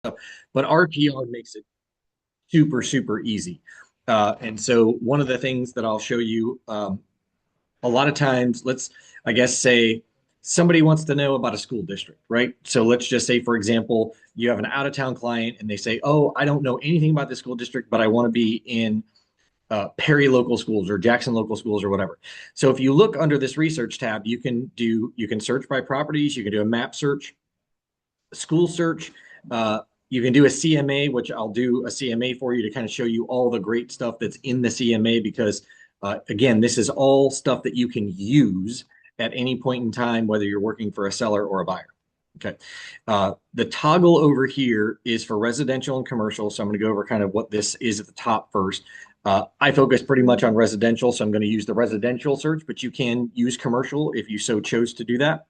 But RPR makes it super, super easy. And so one of the things that I'll show you, a lot of times, let's, I guess, say somebody wants to know about a school district, right? So let's just say, for example, you have an out of town client and they say, oh, I don't know anything about this school district, but I want to be in Perry local schools or Jackson local schools or whatever. So if you look under this research tab, you can search by properties, you can do a map search, school search. You can do a CMA, which I'll do a CMA for you to kind of show you all the great stuff that's in the CMA because, again, this is all stuff that you can use at any point in time, whether you're working for a seller or a buyer. Okay. The toggle over here is for residential and commercial. So I'm going to go over kind of what this is at the top first. I focus pretty much on residential, so I'm going to use the residential search, but you can use commercial if you so chose to do that.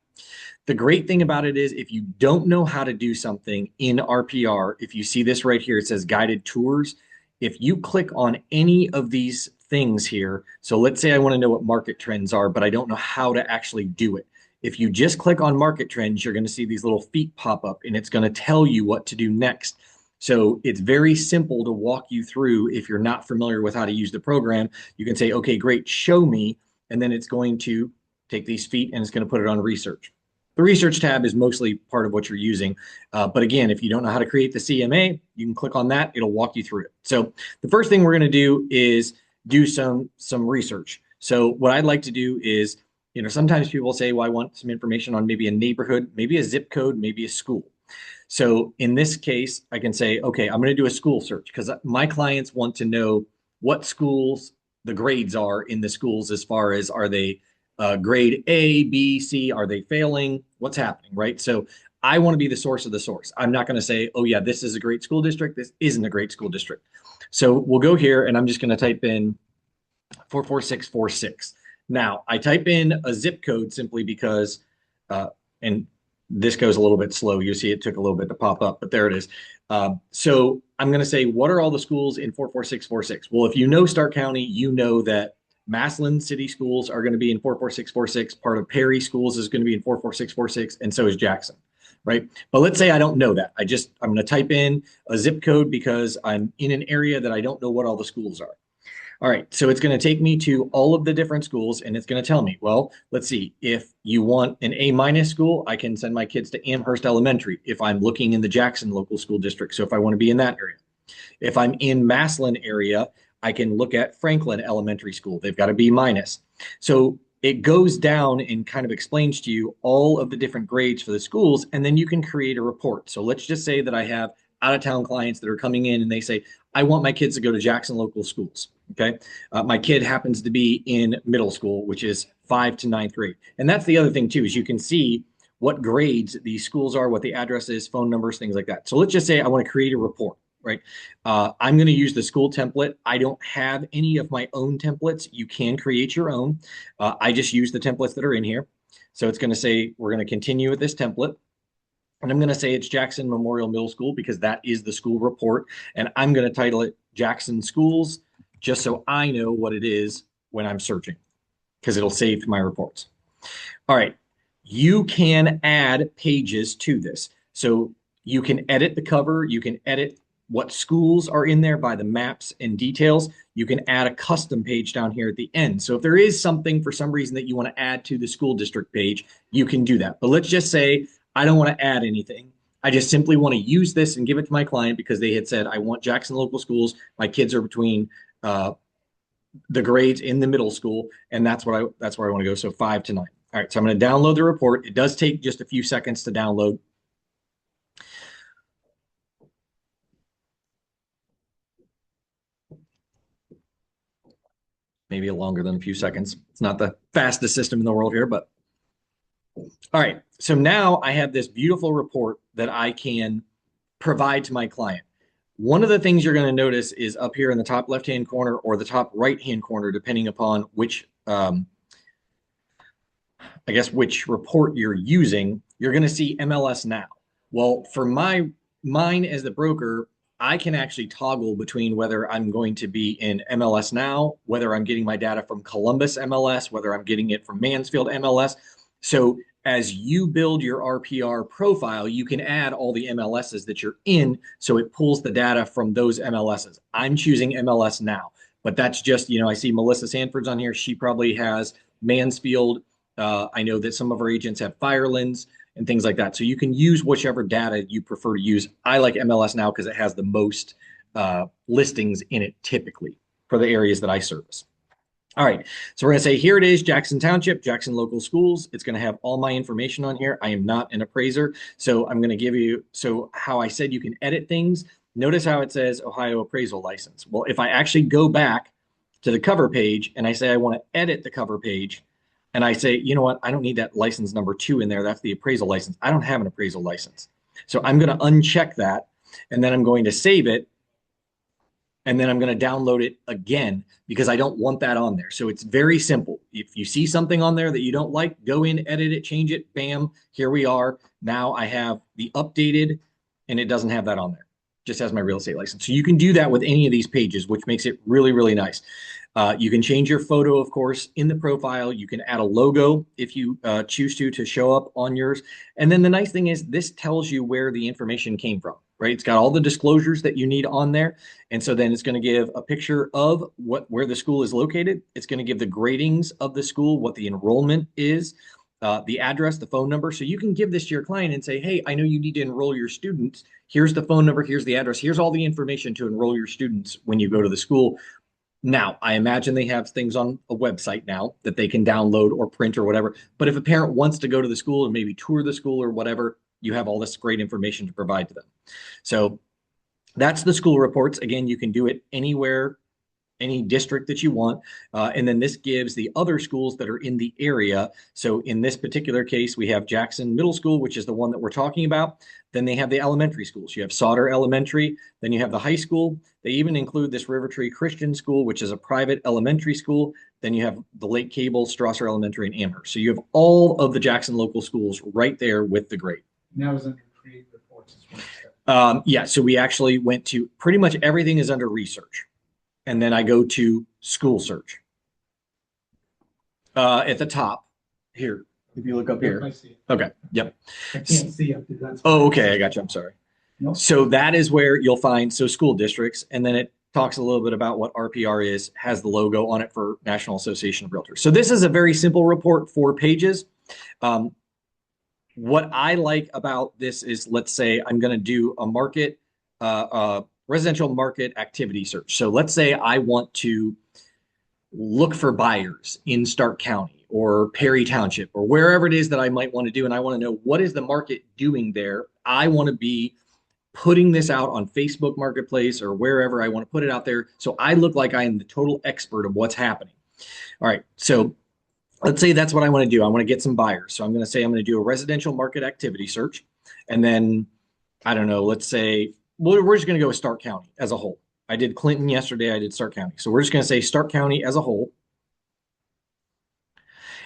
The great thing about it is if you don't know how to do something in RPR, if you see this right here, it says guided tours. If you click on any of these things here, so let's say I want to know what market trends are, but I don't know how to actually do it. If you just click on market trends, you're going to see these little feet pop up and it's going to tell you what to do next. So it's very simple to walk you through if you're not familiar with how to use the program. You can say, okay, great, show me. And then it's going to take these feet and it's going to put it on research. The research tab is mostly part of what you're using. But again, if you don't know how to create the CMA, you can click on that. It'll walk you through it. So the first thing we're going to do is do some research. So what I'd like to do is, sometimes people say, well, I want some information on maybe a neighborhood, maybe a zip code, maybe a school. So in this case, I can say, okay, I'm going to do a school search because my clients want to know what schools the grades are in the schools as far as are they grade A, B, C, are they failing? What's happening, right? So I want to be the source of the source. I'm not going to say, oh yeah, this is a great school district. This isn't a great school district. So we'll go here and I'm just going to type in 44646. Now I type in a zip code simply because, and this goes a little bit slow. You see it took a little bit to pop up, but there it is. So I'm going to say, what are all the schools in 44646? Well, if you know Stark County, you know that Massillon City Schools are going to be in 44646. Part of Perry Schools is going to be in 44646, and so is Jackson, right? But let's say I don't know that. I'm going to type in a zip code because I'm in an area that I don't know what all the schools are. All right, so it's going to take me to all of the different schools and it's going to tell me, well, let's see, if you want an A minus school, I can send my kids to Amherst Elementary if I'm looking in the Jackson local school district. So if I want to be in that area. If I'm in Massillon area, I can look at Franklin Elementary School. They've got a B minus. So it goes down and kind of explains to you all of the different grades for the schools, and then you can create a report. So let's just say that I have out of town clients that are coming in and they say, I want my kids to go to Jackson local schools. Okay. My kid happens to be in middle school, which is 5th to 9th grade. And that's the other thing too, is you can see what grades these schools are, what the address is, phone numbers, things like that. So let's just say I want to create a report, right? I'm going to use the school template. I don't have any of my own templates. You can create your own. I just use the templates that are in here. So it's going to say, we're going to continue with this template. And I'm going to say it's Jackson Memorial Middle School because that is the school report. And I'm going to title it Jackson Schools just so I know what it is when I'm searching because it'll save my reports. All right. You can add pages to this. So you can edit the cover. You can edit what schools are in there by the maps and details. You can add a custom page down here at the end. So if there is something for some reason that you want to add to the school district page, you can do that. But let's just say I don't want to add anything. I just simply want to use this and give it to my client because they had said, I want Jackson local schools. My kids are between the grades in the middle school. And that's where I want to go. So 5 to 9. All right. So I'm going to download the report. It does take just a few seconds to download. Maybe longer than a few seconds. It's not the fastest system in the world here, but all right. So now I have this beautiful report that I can provide to my client. One of the things you're going to notice is up here in the top left-hand corner or the top right-hand corner, depending upon which, I guess, which report you're using, you're going to see MLS Now. Well, for mine as the broker, I can actually toggle between whether I'm going to be in MLS Now, whether I'm getting my data from Columbus MLS, whether I'm getting it from Mansfield MLS. So as you build your RPR profile, you can add all the MLSs that you're in. So it pulls the data from those MLSs. I'm choosing MLS now, but that's just, I see Melissa Sanford's on here. She probably has Mansfield. I know that some of our agents have Firelands and things like that. So you can use whichever data you prefer to use. I like MLS now because it has the most listings in it typically for the areas that I service. All right, so we're going to say here it is, Jackson Township, Jackson Local Schools. It's going to have all my information on here. I am not an appraiser, so I'm going to give you, so how I said you can edit things. Notice how it says Ohio Appraisal License. Well, if I actually go back to the cover page and I say I want to edit the cover page, and I say, you know what, I don't need that license number 2 in there. That's the appraisal license. I don't have an appraisal license. So I'm going to uncheck that, and then I'm going to save it, and then I'm going to download it again because I don't want that on there. So it's very simple. If you see something on there that you don't like, go in, edit it, change it, bam, here we are. Now I have the updated, and it doesn't have that on there. Just has my real estate license. So you can do that with any of these pages, which makes it really, really nice. You can change your photo, of course, in the profile. You can add a logo if you choose to show up on yours. And then the nice thing is this tells you where the information came from, right? It's got all the disclosures that you need on there. And so then it's going to give a picture of where the school is located. It's going to give the gradings of the school, what the enrollment is, the address, the phone number. So you can give this to your client and say, hey, I know you need to enroll your students. Here's the phone number. Here's the address. Here's all the information to enroll your students when you go to the school. Now, I imagine they have things on a website now that they can download or print or whatever. But if a parent wants to go to the school and maybe tour the school or whatever, you have all this great information to provide to them. So that's the school reports. Again, you can do it anywhere, any district that you want. And then this gives the other schools that are in the area. So in this particular case, we have Jackson Middle School, which is the one that we're talking about. Then they have the elementary schools. You have Sauter Elementary. Then you have the high school. They even include this River Tree Christian School, which is a private elementary school. Then you have the Lake Cable, Strasser Elementary, and Amherst. So you have all of the Jackson local schools right there with the grade. And that was under create reports as well. Yeah, so we actually went to pretty much everything is under research. And then I go to school search. At the top here, if you look up here. I see it. Okay, yep. I can't see up there. That's Oh, okay, I got you. I'm sorry. Nope. So that is where you'll find, so school districts, and then it talks a little bit about what RPR is, has the logo on it for National Association of Realtors. So this is a very simple report, 4 pages. What I like about this is, let's say I'm going to do a market, residential market activity search. So let's say I want to look for buyers in Stark County or Perry Township or wherever it is that I might want to do. And I want to know, what is the market doing there? I want to be putting this out on Facebook Marketplace or wherever I want to put it out there. So I look like I am the total expert of what's happening. All right. So let's say that's what I want to do. I want to get some buyers. So I'm going to say I'm going to do a residential market activity search. And then, I don't know, let's say, we're just going to go with Stark County as a whole. I did Clinton yesterday. I did Stark County. So we're just going to say Stark County as a whole.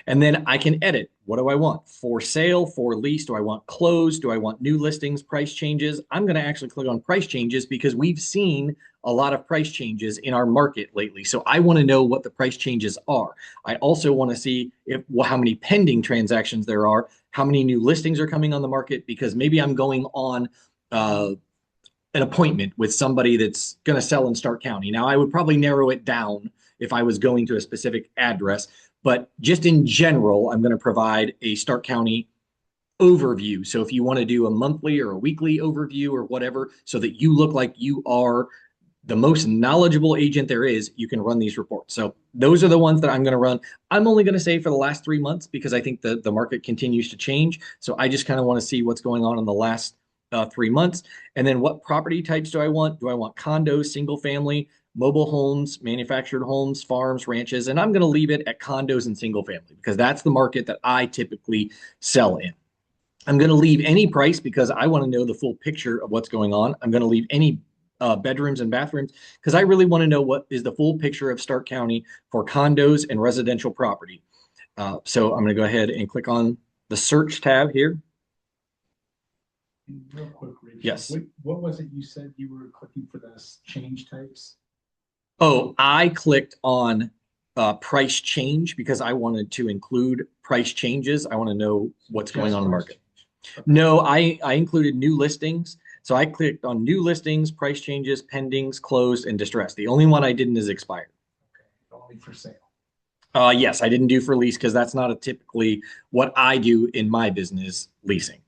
And then I can edit. What do I want? For sale, for lease? Do I want closed? Do I want new listings, price changes? I'm going to actually click on price changes because we've seen a lot of price changes in our market lately. So I want to know what the price changes are. I also want to see how many pending transactions there are, how many new listings are coming on the market, because maybe I'm going on an appointment with somebody that's going to sell in Stark County. Now, I would probably narrow it down if I was going to a specific address, but just in general, I'm going to provide a Stark County overview. So if you want to do a monthly or a weekly overview or whatever, so that you look like you are the most knowledgeable agent there is, you can run these reports. So those are the ones that I'm going to run. I'm only going to say for the last 3 months because I think the market continues to change. So I just kind of want to see what's going on in the last 3 months. And then what property types do I want? Do I want condos, single family, mobile homes, manufactured homes, farms, ranches? And I'm going to leave it at condos and single family because that's the market that I typically sell in. I'm going to leave any price because I want to know the full picture of what's going on. I'm going to leave any bedrooms and bathrooms because I really want to know what is the full picture of Stark County for condos and residential property. So I'm going to go ahead and click on the search tab here. Real quick, Rachel. Yes. What was it you said you were clicking for the change types? Oh, I clicked on price change because I wanted to include price changes. I want to know what's going on in the market. No, I included new listings. So I clicked on new listings, price changes, pendings, closed, and distressed. The only one I didn't is expired. Okay, only for sale. Yes, I didn't do for lease because that's not typically what I do in my business, leasing.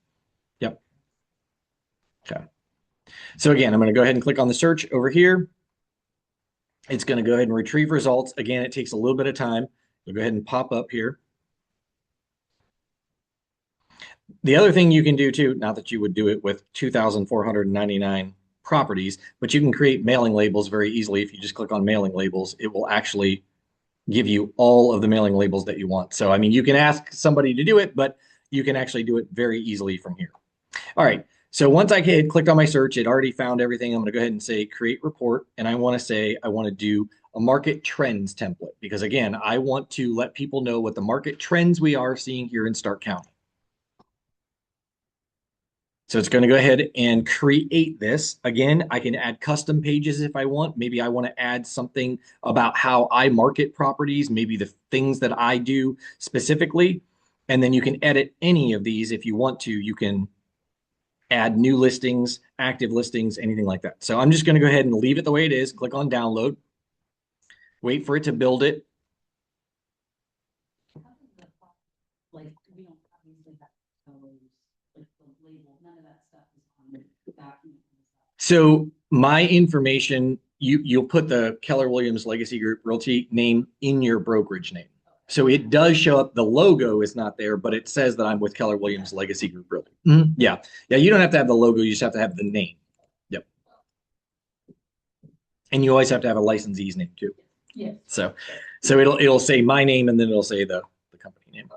Yep. Okay. So again, I'm going to go ahead and click on the search over here. It's going to go ahead and retrieve results. Again, it takes a little bit of time. We'll go ahead and pop up here. The other thing you can do too, not that you would do it with 2,499 properties, but you can create mailing labels very easily. If you just click on mailing labels, it will actually give you all of the mailing labels that you want. So, I mean, you can ask somebody to do it, but you can actually do it very easily from here. All right. So once I had clicked on my search, it already found everything. I'm going to go ahead and say create report. And I want to say I want to do a market trends template because, again, I want to let people know what the market trends we are seeing here in Stark County. So it's going to go ahead and create this. Again, I can add custom pages if I want. Maybe I want to add something about how I market properties, maybe the things that I do specifically. And then you can edit any of these if you want to. You can add new listings, active listings, anything like that. So I'm just going to go ahead and leave it the way it is. Click on download. Wait for it to build it. Like, we don't obviously have colors, like the label, none of that stuff is on the document. So my information, you'll put the Keller Williams Legacy Group Realty name in your brokerage name. So it does show up. The logo is not there, but it says that I'm with Keller Williams Legacy Group Realty. Yeah. Yeah. You don't have to have the logo. You just have to have the name. Yep. And you always have to have a licensee's name too. Yes. So it'll say my name and then it'll say the company name.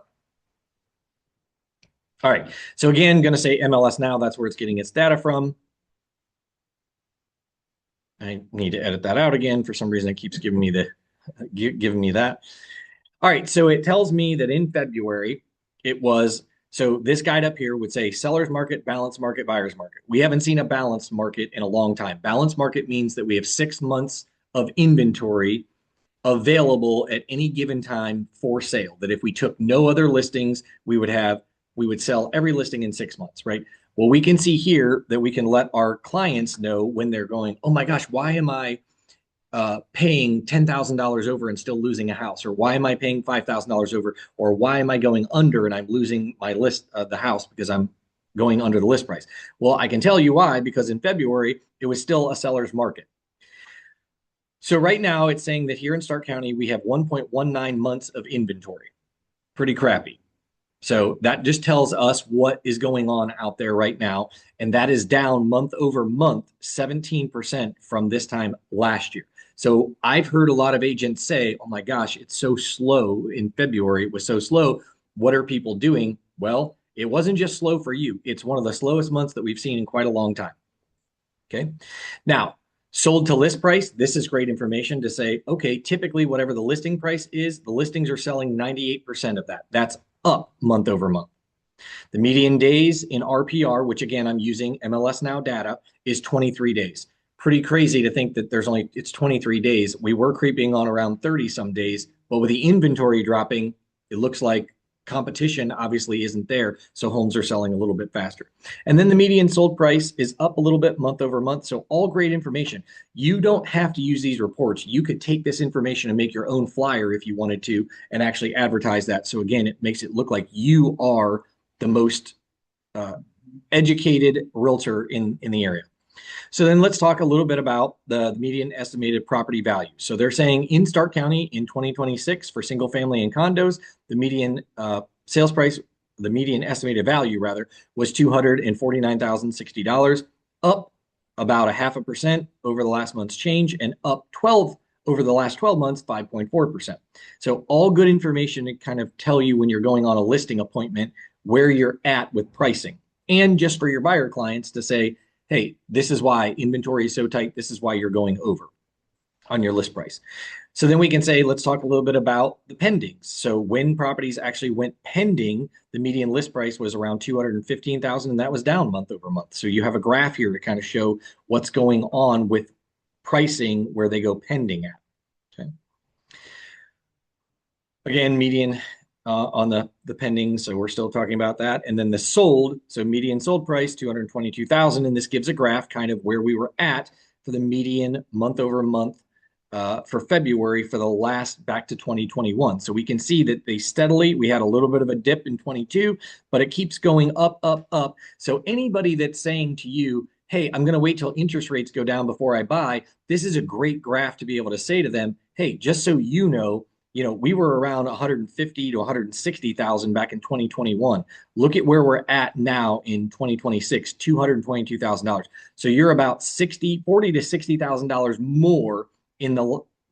All right. So again, going to say MLS now. That's where it's getting its data from. I need to edit that out again. For some reason, it keeps giving me that. All right, so it tells me that in February, so this guide up here would say seller's market, balanced market, buyer's market. We haven't seen a balanced market in a long time. Balanced market means that we have 6 months of inventory available at any given time for sale. That if we took no other listings, we would sell every listing in 6 months, right? Well, we can see here that we can let our clients know when they're going, oh my gosh, why am I paying $10,000 over and still losing a house? Or why am I paying $5,000 over? Or why am I going under and I'm losing my the house because I'm going under the list price? Well, I can tell you why, because in February, it was still a seller's market. So right now it's saying that here in Stark County, we have 1.19 months of inventory. Pretty crappy. So that just tells us what is going on out there right now. And that is down month over month, 17% from this time last year. So I've heard a lot of agents say, oh my gosh, it's so slow in February. It was so slow. What are people doing? Well, it wasn't just slow for you. It's one of the slowest months that we've seen in quite a long time. Okay. Now, sold to list price. This is great information to say, okay, typically whatever the listing price is, the listings are selling 98% of that. That's up month over month. The median days in RPR, which again, I'm using MLS Now data, is 23 days. Pretty crazy to think that it's 23 days. We were creeping on around 30 some days, but with the inventory dropping, it looks like competition obviously isn't there. So homes are selling a little bit faster. And then the median sold price is up a little bit month over month. So all great information. You don't have to use these reports. You could take this information and make your own flyer if you wanted to and actually advertise that. So again, it makes it look like you are the most educated realtor in the area. So then let's talk a little bit about the median estimated property value. So they're saying in Stark County in 2026 for single family and condos, the median sales price, the median estimated value rather, was $249,060, up about 0.5% over the last month's change and up over the last 12 months, 5.4%. So all good information to kind of tell you when you're going on a listing appointment where you're at with pricing. And just for your buyer clients to say, hey, this is why inventory is so tight. This is why you're going over on your list price. So then we can say, let's talk a little bit about the pendings. So when properties actually went pending, the median list price was around $215,000, and that was down month over month. So you have a graph here to kind of show what's going on with pricing where they go pending at. Okay. Again, median on the pending, so we're still talking about that. And then the sold, so median sold price, 222,000. And this gives a graph kind of where we were at for the median month over month for February for the last back to 2021. So we can see that we had a little bit of a dip in 22, but it keeps going up, up, up. So anybody that's saying to you, hey, I'm going to wait till interest rates go down before I buy, this is a great graph to be able to say to them, hey, just so you know, we were around 150 to 160,000 back in 2021. Look at where we're at now in 2026, $222,000. So you're about 40 to $60,000 more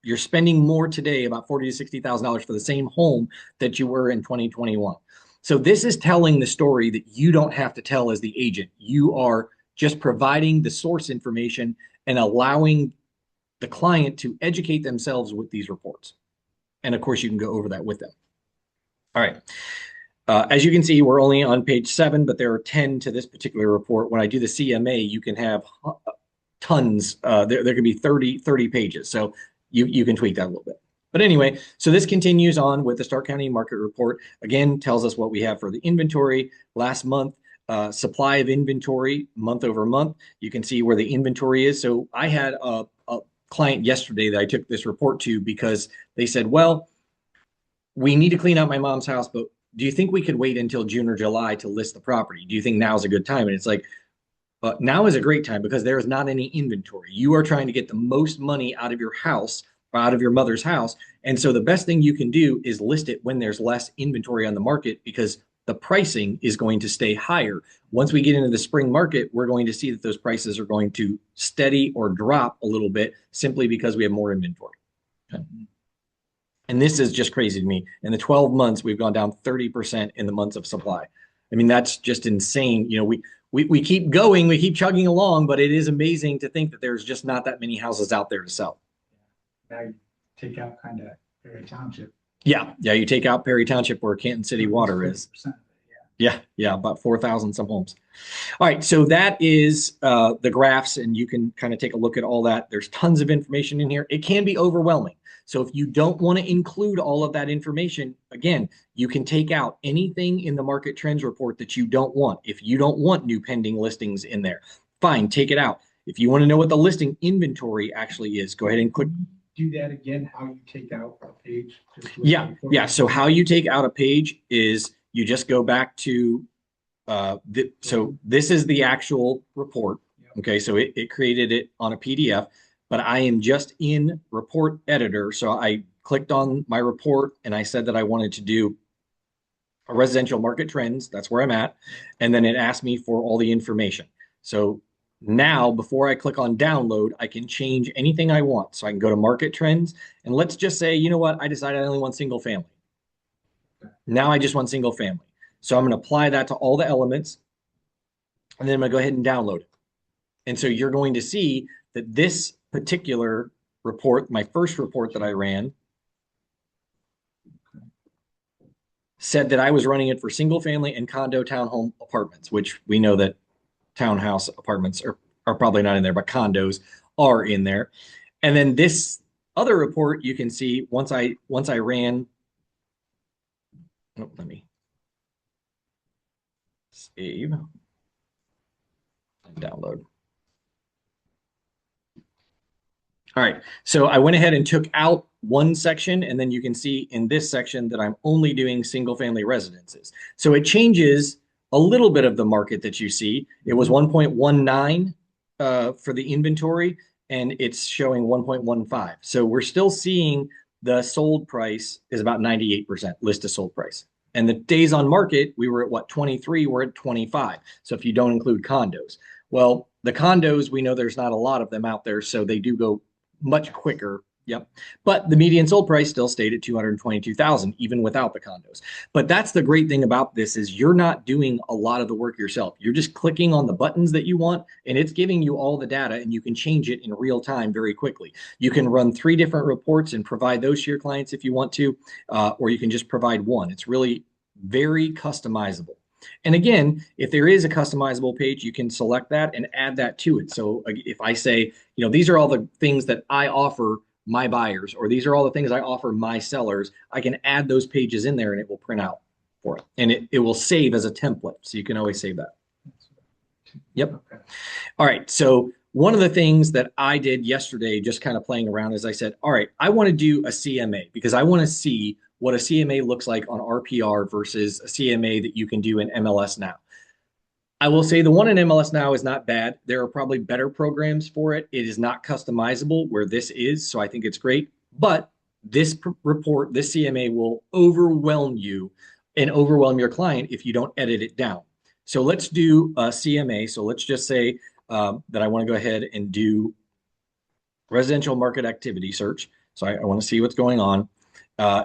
you're spending more today, about 40 to $60,000 for the same home that you were in 2021. So this is telling the story that you don't have to tell as the agent. You are just providing the source information and allowing the client to educate themselves with these reports. And of course, you can go over that with them. All right. As you can see, we're only on page 7, but there are 10 to this particular report. When I do the CMA, you can have tons. There can be 30 pages. So you can tweak that a little bit. But anyway, so this continues on with the Stark County Market Report. Again, tells us what we have for the inventory last month, supply of inventory month over month. You can see where the inventory is. So I had a client yesterday that I took this report to because they said, well, we need to clean out my mom's house, but do you think we could wait until June or July to list the property? Do you think now's a good time? And it's like, now is a great time because there is not any inventory. You are trying to get the most money out of your house, or out of your mother's house. And so the best thing you can do is list it when there's less inventory on the market because the pricing is going to stay higher. Once we get into the spring market, we're going to see that those prices are going to steady or drop a little bit simply because we have more inventory. Okay. And this is just crazy to me. In the 12 months, we've gone down 30% in the months of supply. I mean, that's just insane. You know, we keep going, we keep chugging along, but it is amazing to think that there's just not that many houses out there to sell. Now you take out kind of Perry Township. Yeah, you take out Perry Township where Canton City Water is. 40% of it, Yeah, about 4,000 some homes. All right, so that is the graphs, and you can kind of take a look at all that. There's tons of information in here. It can be overwhelming. So if you don't want to include all of that information, again, you can take out anything in the market trends report that you don't want. If you don't want new pending listings in there, fine, take it out. If you want to know what the listing inventory actually is, go ahead and click. Do that again, how you take out a page. Yeah. So how you take out a page is you just go back to, so this is the actual report. Okay, so it created it on a PDF, but I am just in report editor. So I clicked on my report and I said that I wanted to do a residential market trends. That's where I'm at. And then it asked me for all the information. So now, before I click on download, I can change anything I want. So I can go to market trends and let's just say, you know what? I decided I only want single family. Now I just want single family. So I'm going to apply that to all the elements and then I'm going to go ahead and download it. And so you're going to see that this particular report, my first report that I ran, said that I was running it for single family and condo townhome apartments, which we know that townhouse apartments are probably not in there, but condos are in there. And then this other report, you can see once I ran, let me save and download. All right, so I went ahead and took out one section, and then you can see in this section that I'm only doing single family residences. So it changes a little bit of the market that you see. It was 1.19 for the inventory, and it's showing 1.15. So we're still seeing the sold price is about 98% list to sold price. And the days on market, we were at what, 23, we're at 25. So if you don't include condos. Well, the condos, we know there's not a lot of them out there, so they do go much quicker. Yep. But the median sold price still stayed at 222,000, even without the condos. But that's the great thing about this is you're not doing a lot of the work yourself. You're just clicking on the buttons that you want, and it's giving you all the data, and you can change it in real time very quickly. You can run 3 different reports and provide those to your clients if you want to, or you can just provide one. It's really very customizable. And again, if there is a customizable page, you can select that and add that to it. So if I say, you know, these are all the things that I offer my buyers, or these are all the things I offer my sellers, I can add those pages in there and it will print out for it. And it will save as a template. So you can always save that. Yep. Okay. All right. So one of the things that I did yesterday, just kind of playing around, is I said, all right, I want to do a CMA because I want to see what a CMA looks like on RPR versus a CMA that you can do in MLS Now. I will say the one in MLS Now is not bad. There are probably better programs for it. It is not customizable where this is, so I think it's great. But this report, this CMA will overwhelm you and overwhelm your client if you don't edit it down. So let's do a CMA. So let's just say that I want to go ahead and do residential market activity search. So I want to see what's going on.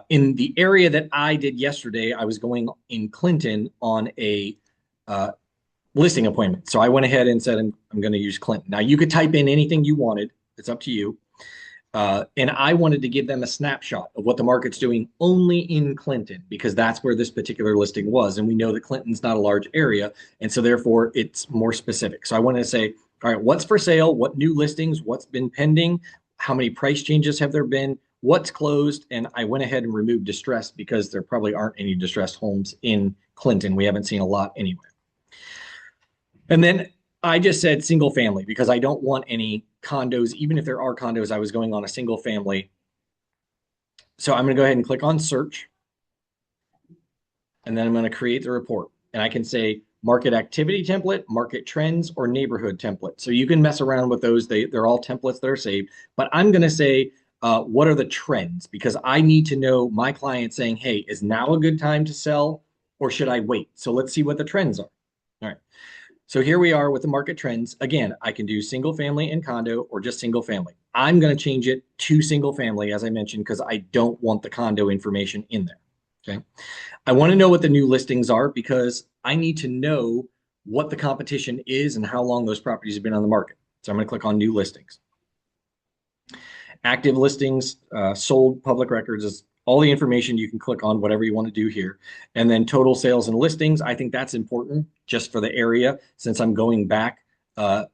In the area that I did yesterday, I was going in Clinton on a listing appointment. So I went ahead and said, I'm going to use Clinton. Now you could type in anything you wanted. It's up to you. And I wanted to give them a snapshot of what the market's doing only in Clinton, because that's where this particular listing was. And we know that Clinton's not a large area. And so therefore it's more specific. So I wanted to say, all right, what's for sale? What new listings? What's been pending? How many price changes have there been? What's closed? And I went ahead and removed distressed because there probably aren't any distressed homes in Clinton. We haven't seen a lot anyway. And then I just said single family because I don't want any condos. Even if there are condos, I was going on a single family. So I'm going to go ahead and click on search. And then I'm going to create the report. And I can say market activity template, market trends, or neighborhood template. So you can mess around with those. They're all templates that are saved. But I'm going to say, what are the trends? Because I need to know my client saying, hey, is now a good time to sell or should I wait? So let's see what the trends are. All right. So here we are with the market trends. Again, I can do single family and condo or just single family. I'm going to change it to single family, as I mentioned, because I don't want the condo information in there. Okay. I want to know what the new listings are because I need to know what the competition is and how long those properties have been on the market. So I'm going to click on new listings. Active listings, sold, public records is all the information. You can click on whatever you want to do here. And then total sales and listings. I think that's important just for the area. Since I'm going back, I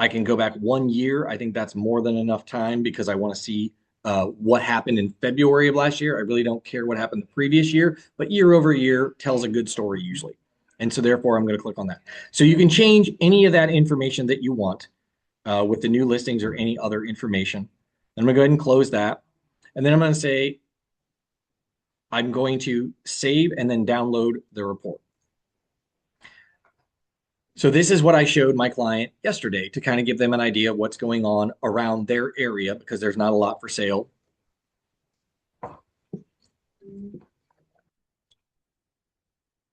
can go back 1 year. I think that's more than enough time because I want to see what happened in February of last year. I really don't care what happened the previous year, but year over year tells a good story usually. And so therefore I'm going to click on that. So you can change any of that information that you want with the new listings or any other information. I'm going to go ahead and close that. And then I'm going to say, I'm going to save and then download the report. So this is what I showed my client yesterday to kind of give them an idea of what's going on around their area because there's not a lot for sale. All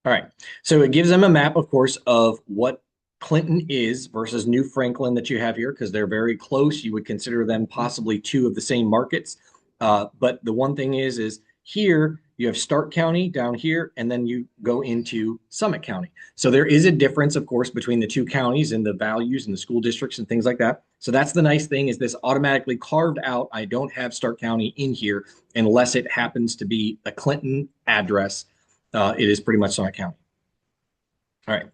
right. So it gives them a map, of course, of what Clinton is versus New Franklin that you have here because they're very close. You would consider them possibly two of the same markets. But the one thing is here you have Stark County down here, and then you go into Summit County. So there is a difference, of course, between the two counties and the values and the school districts and things like that. So that's the nice thing is this automatically carved out. I don't have Stark County in here unless it happens to be a Clinton address. It is pretty much Summit County. All right.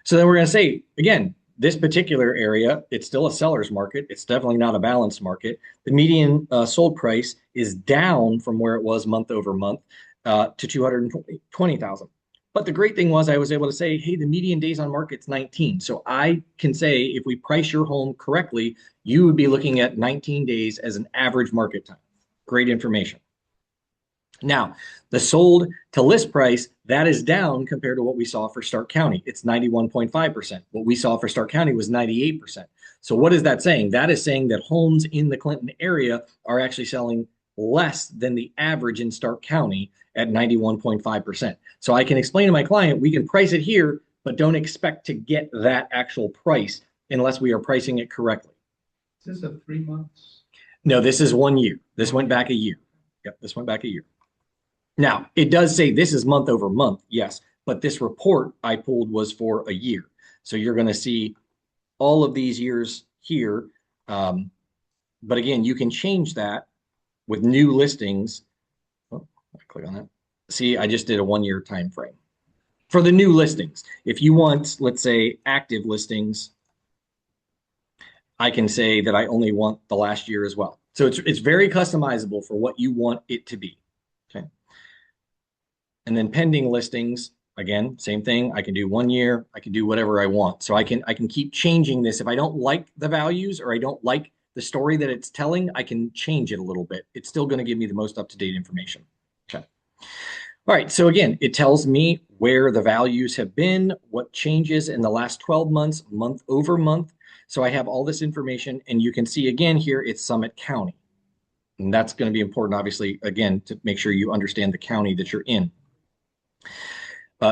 So then we're going to say, again, this particular area, it's still a seller's market. It's definitely not a balanced market. The median sold price is down from where it was month over month to 220,000. But the great thing was I was able to say, hey, the median days on market's 19. So I can say if we price your home correctly, you would be looking at 19 days as an average market time. Great information. Now, the sold to list price, that is down compared to what we saw for Stark County. It's 91.5%. What we saw for Stark County was 98%. So what is that saying? That is saying that homes in the Clinton area are actually selling less than the average in Stark County at 91.5%. So I can explain to my client, we can price it here, but don't expect to get that actual price unless we are pricing it correctly. Is this a 3 months? No, this is 1 year. This went back a year. Yep, this went back a year. Now, it does say this is month over month, yes, but this report I pulled was for a year. So you're going to see all of these years here. But again, you can change that with new listings. Oh, click on that. See, I just did a 1 year time frame for the new listings. If you want, let's say, active listings, I can say that I only want the last year as well. So it's very customizable for what you want it to be. Okay. And then pending listings, again, same thing. I can do 1 year. I can do whatever I want. So I can keep changing this. If I don't like the values or I don't like the story that it's telling, I can change it a little bit. It's still going to give me the most up-to-date information. Okay. All right. So again, it tells me where the values have been, what changes in the last 12 months, month over month. So I have all this information, and you can see again here, it's Summit County. And that's going to be important, obviously, again, to make sure you understand the county that you're in.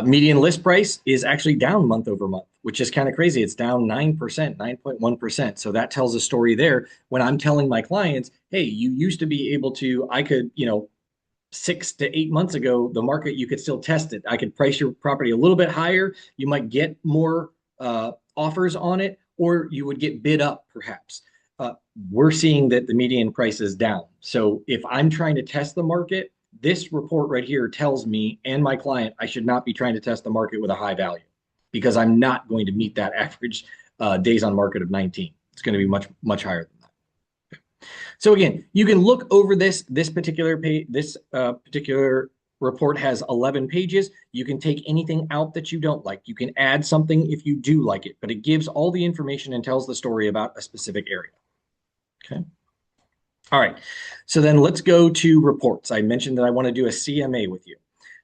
Median list price is actually down month over month, which is kind of crazy. It's down 9%, 9.1%. So that tells a story there when I'm telling my clients, hey, you used to be able to, I could, 6 to 8 months ago, the market, you could still test it. I could price your property a little bit higher. You might get more offers on it, or you would get bid up perhaps. We're seeing that the median price is down. So if I'm trying to test the market, this report right here tells me and my client I should not be trying to test the market with a high value because I'm not going to meet that average days on market of 19. It's going to be much, much higher than that. So again, you can look over this particular page. This particular report has 11 pages. You can take anything out that you don't like. You can add something if you do like it, but it gives all the information and tells the story about a specific area. Okay. All right. So then let's go to reports. I mentioned that I want to do a CMA with you.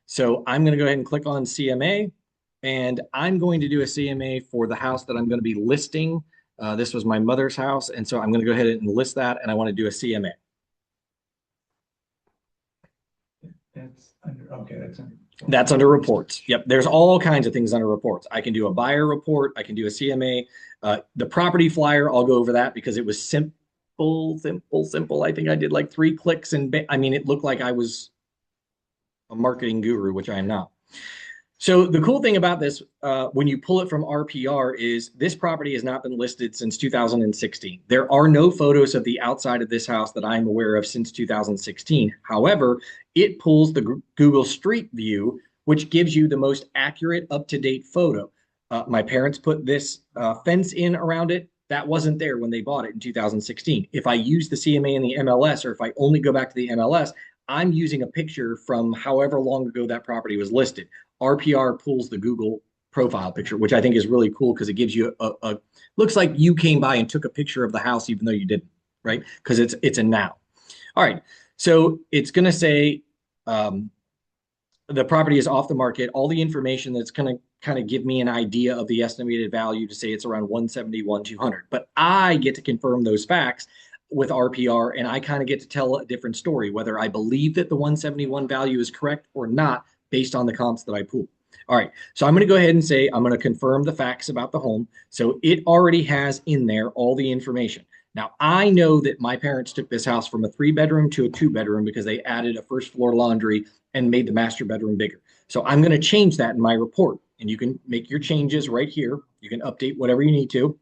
So I'm going to go ahead and click on CMA, and I'm going to do a CMA for the house that I'm going to be listing. This was my mother's house, and so I'm going to go ahead and list that, and I want to do a CMA. That's under, okay, that's under. That's under reports. Yep. There's all kinds of things under reports. I can do a buyer report. I can do a CMA. The property flyer, I'll go over that because it was simple. I think I did like 3 clicks and I mean, it looked like I was a marketing guru, which I am not. So the cool thing about this, when you pull it from RPR, is this property has not been listed since 2016. There are no photos of the outside of this house that I'm aware of since 2016. However, it pulls the Google Street View, which gives you the most accurate, up-to-date photo. My parents put this fence in around it. That wasn't there when they bought it in 2016. If I use the CMA and the MLS, or if I only go back to the MLS, I'm using a picture from however long ago that property was listed. RPR pulls the Google profile picture, which I think is really cool because it gives you looks like you came by and took a picture of the house even though you didn't, right? Because it's a now. All right, so it's going to say the property is off the market. All the information that's going to kind of give me an idea of the estimated value to say it's around 171, 200. But I get to confirm those facts with RPR, and I kind of get to tell a different story, whether I believe that the 171 value is correct or not based on the comps that I pull. All right, so I'm going to go ahead and say I'm going to confirm the facts about the home. So it already has in there all the information. Now, I know that my parents took this house from a 3-bedroom to a 2-bedroom because they added a first floor laundry and made the master bedroom bigger. So I'm going to change that in my report, and you can make your changes right here. You can update whatever you need to.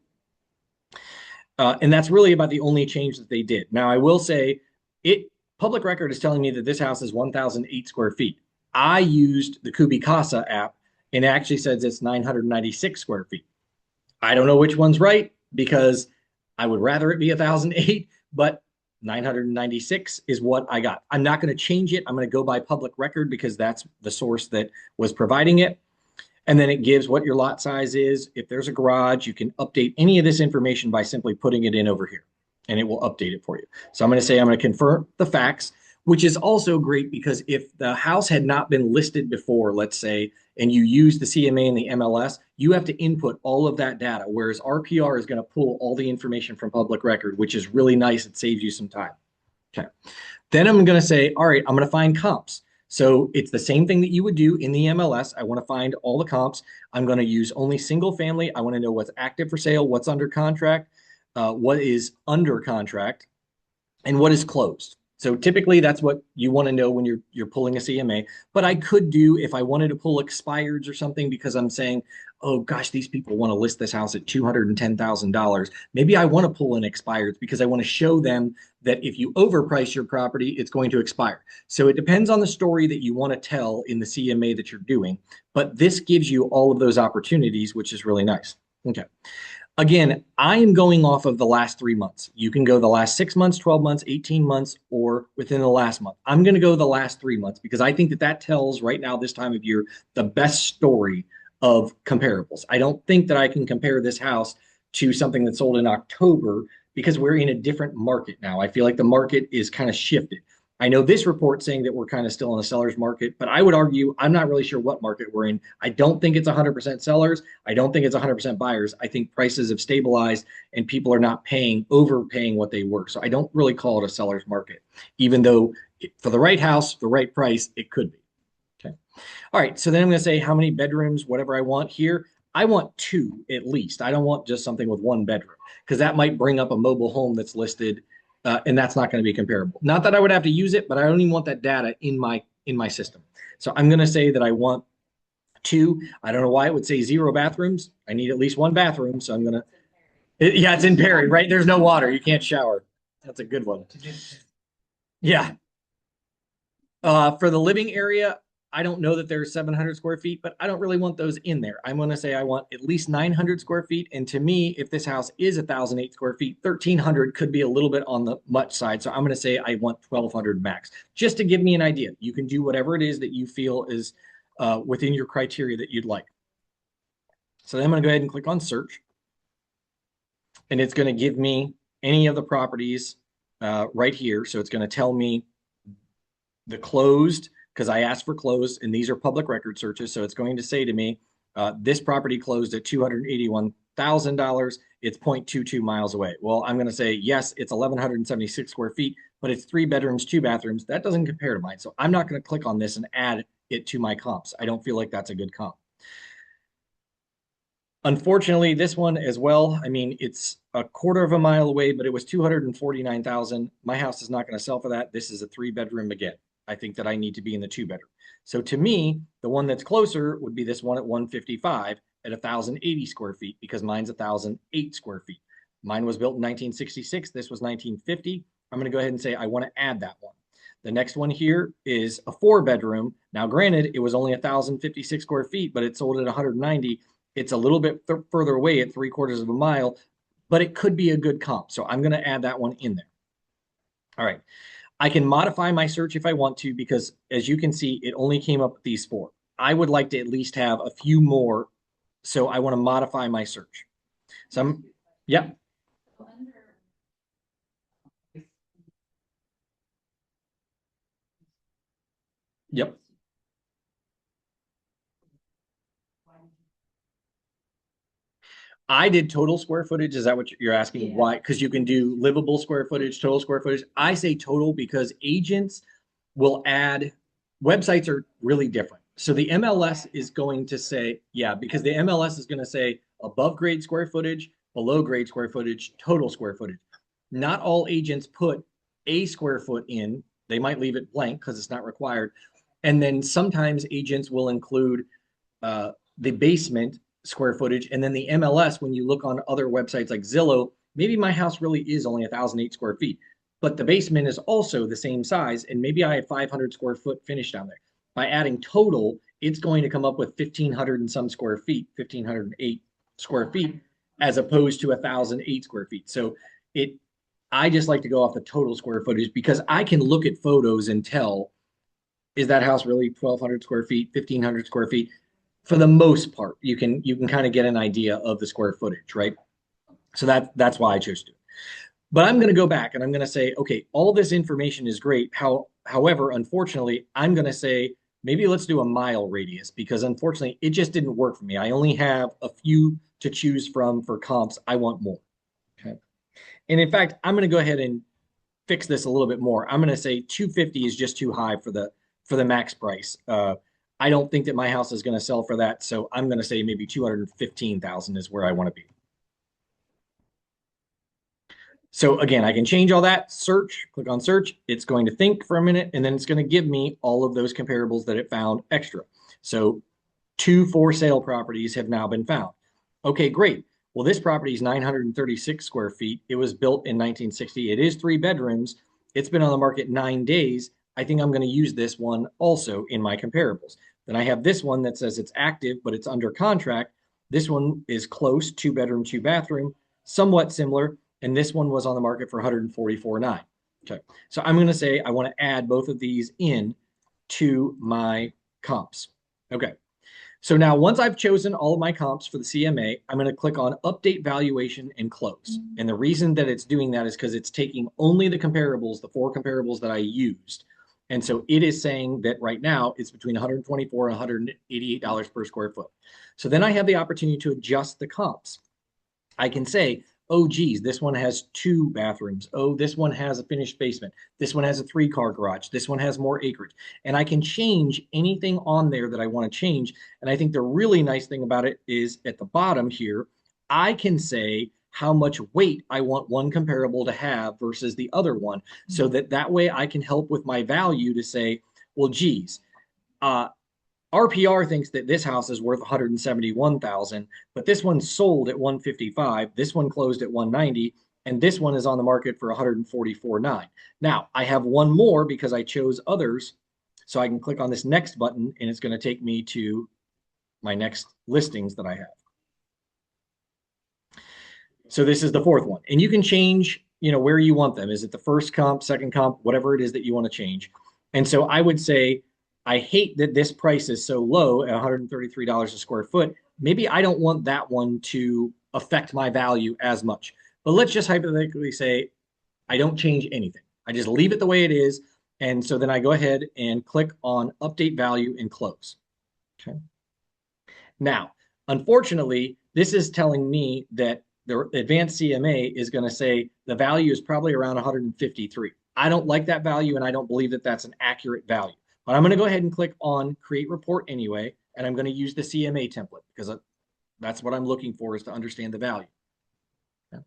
And that's really about the only change that they did. Now, I will say public record is telling me that this house is 1,008 square feet. I used the Kubicasa app, and it actually says it's 996 square feet. I don't know which one's right because I would rather it be 1,008, but 996 is what I got. I'm not going to change it. I'm going to go by public record because that's the source that was providing it. And then it gives what your lot size is. If there's a garage, you can update any of this information by simply putting it in over here, and it will update it for you. So I'm going to say I'm going to confirm the facts, which is also great because if the house had not been listed before, let's say, and you use the CMA and the MLS, you have to input all of that data, whereas RPR is going to pull all the information from public record, which is really nice. It saves you some time. Okay. Then I'm going to say, all right, I'm going to find comps. So it's the same thing that you would do in the MLS. I want to find all the comps. I'm going to use only single family. I want to know what's active for sale, what's under contract, what is under contract, and what is closed. So typically that's what you want to know when you're pulling a CMA. But I could do, if I wanted to pull expireds or something, because I'm saying, oh gosh, these people want to list this house at $210,000. Maybe I want to pull in expireds because I want to show them that if you overprice your property, it's going to expire. So it depends on the story that you want to tell in the CMA that you're doing. But this gives you all of those opportunities, which is really nice. Okay. Again, I am going off of the last 3 months. You can go the last 6 months, 12 months, 18 months, or within the last month. I'm going to go the last 3 months because I think that that tells right now, this time of year, the best story of comparables. I don't think that I can compare this house to something that sold in October because we're in a different market now. I feel like the market is kind of shifted. I know this report saying that we're kind of still in a seller's market, but I would argue I'm not really sure what market we're in. I don't think it's 100% sellers. I don't think it's 100% buyers. I think prices have stabilized and people are not overpaying what they were. So I don't really call it a seller's market, even though for the right house, the right price, it could be. Okay. All right. So then I'm going to say how many bedrooms, whatever I want here. I want two at least. I don't want just something with one bedroom because that might bring up a mobile home that's listed, and that's not going to be comparable. Not that I would have to use it, but I don't even want that data in my system. So I'm going to say that I want two. I don't know why it would say 0 bathrooms. I need at least one bathroom, so I'm gonna. Yeah, it's in Perry, right? There's no water. You can't shower. That's a good one. Yeah. For the living area, I don't know that there's 700 square feet, but I don't really want those in there. I'm going to say I want at least 900 square feet. And to me, if this house is 1,008 square feet, 1,300 could be a little bit on the much side. So I'm going to say I want 1,200 max, just to give me an idea. You can do whatever it is that you feel is within your criteria that you'd like. So then I'm going to go ahead and click on search. And it's going to give me any of the properties right here. So it's going to tell me the closed, because I asked for closed, and these are public record searches. So it's going to say to me, this property closed at $281,000. It's 0.22 miles away. Well, I'm going to say, yes, it's 1,176 square feet, but it's 3 bedrooms, 2 bathrooms. That doesn't compare to mine. So I'm not going to click on this and add it to my comps. I don't feel like that's a good comp. Unfortunately, this one as well, I mean, it's a quarter of a mile away, but it was 249,000. My house is not going to sell for that. This is a 3 bedroom again. I think that I need to be in the 2 bedroom. So to me, the one that's closer would be this one at 155 at 1,080 square feet because mine's 1,008 square feet. Mine was built in 1966. This was 1950. I'm going to go ahead and say I want to add that one. The next one here is a 4 bedroom. Now, granted, it was only 1,056 square feet, but it sold at 190. It's a little bit further away at 3/4 of a mile, but it could be a good comp. So I'm going to add that one in there. All right. I can modify my search if I want to, because as you can see, it only came up with these 4. I would like to at least have a few more. So I want to modify my search. So yeah. Yep. I did total square footage. Is that what you're asking? Yeah. Why? Because you can do livable square footage, total square footage. I say total because agents will add, websites are really different. So the MLS is going to say, yeah, because the MLS is going to say above grade square footage, below grade square footage, total square footage. Not all agents put a square foot in. They might leave it blank because it's not required. And then sometimes agents will include the basement square footage. And then the MLS, when you look on other websites like Zillow, maybe my house really is only 1,008 square feet, but the basement is also the same size. And maybe I have 500 square foot finished down there. By adding total, it's going to come up with 1,500 and some square feet, 1,508 square feet, as opposed to 1,008 square feet. So I just like to go off the total square footage because I can look at photos and tell, is that house really 1,200 square feet, 1,500 square feet? For the most part, you can kind of get an idea of the square footage, right? So that's why I chose to. But I'm going to go back and I'm going to say, okay, all this information is great. However, unfortunately, I'm going to say maybe let's do a mile radius because unfortunately, it just didn't work for me. I only have a few to choose from for comps. I want more. Okay. And in fact, I'm going to go ahead and fix this a little bit more. I'm going to say 250 is just too high for the max price. I don't think that my house is going to sell for that. So I'm going to say maybe 215,000 is where I want to be. So again, I can change all that, search, click on search. It's going to think for a minute, and then it's going to give me all of those comparables that it found extra. So 2 for sale properties have now been found. Okay, great. Well, this property is 936 square feet. It was built in 1960. It is 3 bedrooms. It's been on the market 9 days. I think I'm going to use this one also in my comparables. Then I have this one that says it's active, but it's under contract. This one is close, 2 bedroom, 2 bathroom, somewhat similar. And this one was on the market for 144.9. Okay. So I'm going to say I want to add both of these in to my comps. Okay. So now once I've chosen all of my comps for the CMA, I'm going to click on update valuation and close. And the reason that it's doing that is because it's taking only the comparables, the 4 comparables that I used. And so it is saying that right now it's between $124 and $188 per square foot. So then I have the opportunity to adjust the comps. I can say, oh, geez, this one has 2 bathrooms. Oh, this one has a finished basement. This one has a 3-car garage. This one has more acreage. And I can change anything on there that I want to change. And I think the really nice thing about it is at the bottom here, I can say how much weight I want one comparable to have versus the other one, so that way I can help with my value to say, well, geez, RPR thinks that this house is worth 171,000, but this one sold at 155, this one closed at 190, and this one is on the market for 144.9. Now, I have one more because I chose others, so I can click on this next button and it's going to take me to my next listings that I have. So this is the fourth one, and you can change, where you want them. Is it the first comp, second comp, whatever it is that you want to change? And so I would say, I hate that this price is so low at $133 a square foot. Maybe I don't want that one to affect my value as much. But let's just hypothetically say I don't change anything. I just leave it the way it is. And so then I go ahead and click on update value and close. Okay. Now, unfortunately, this is telling me that the advanced CMA is going to say the value is probably around 153. I don't like that value, and I don't believe that that's an accurate value. But I'm going to go ahead and click on create report anyway, and I'm going to use the CMA template because that's what I'm looking for, is to understand the value. Okay.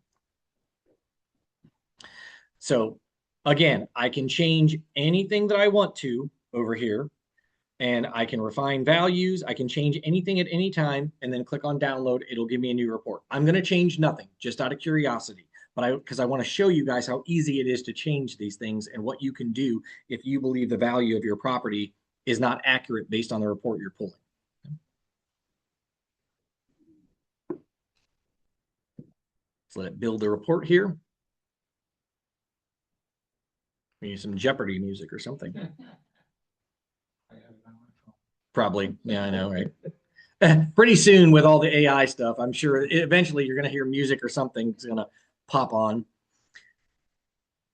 So again, I can change anything that I want to over here, and I can refine values. I can change anything at any time, and then click on download. It'll give me a new report. I'm going to change nothing just out of curiosity, but because I want to show you guys how easy it is to change these things and what you can do if you believe the value of your property is not accurate based on the report you're pulling. Let's let it build the report here. We need some Jeopardy music or something. Probably. Yeah, I know, right? Pretty soon with all the AI stuff, I'm sure eventually you're going to hear music or something that's going to pop on.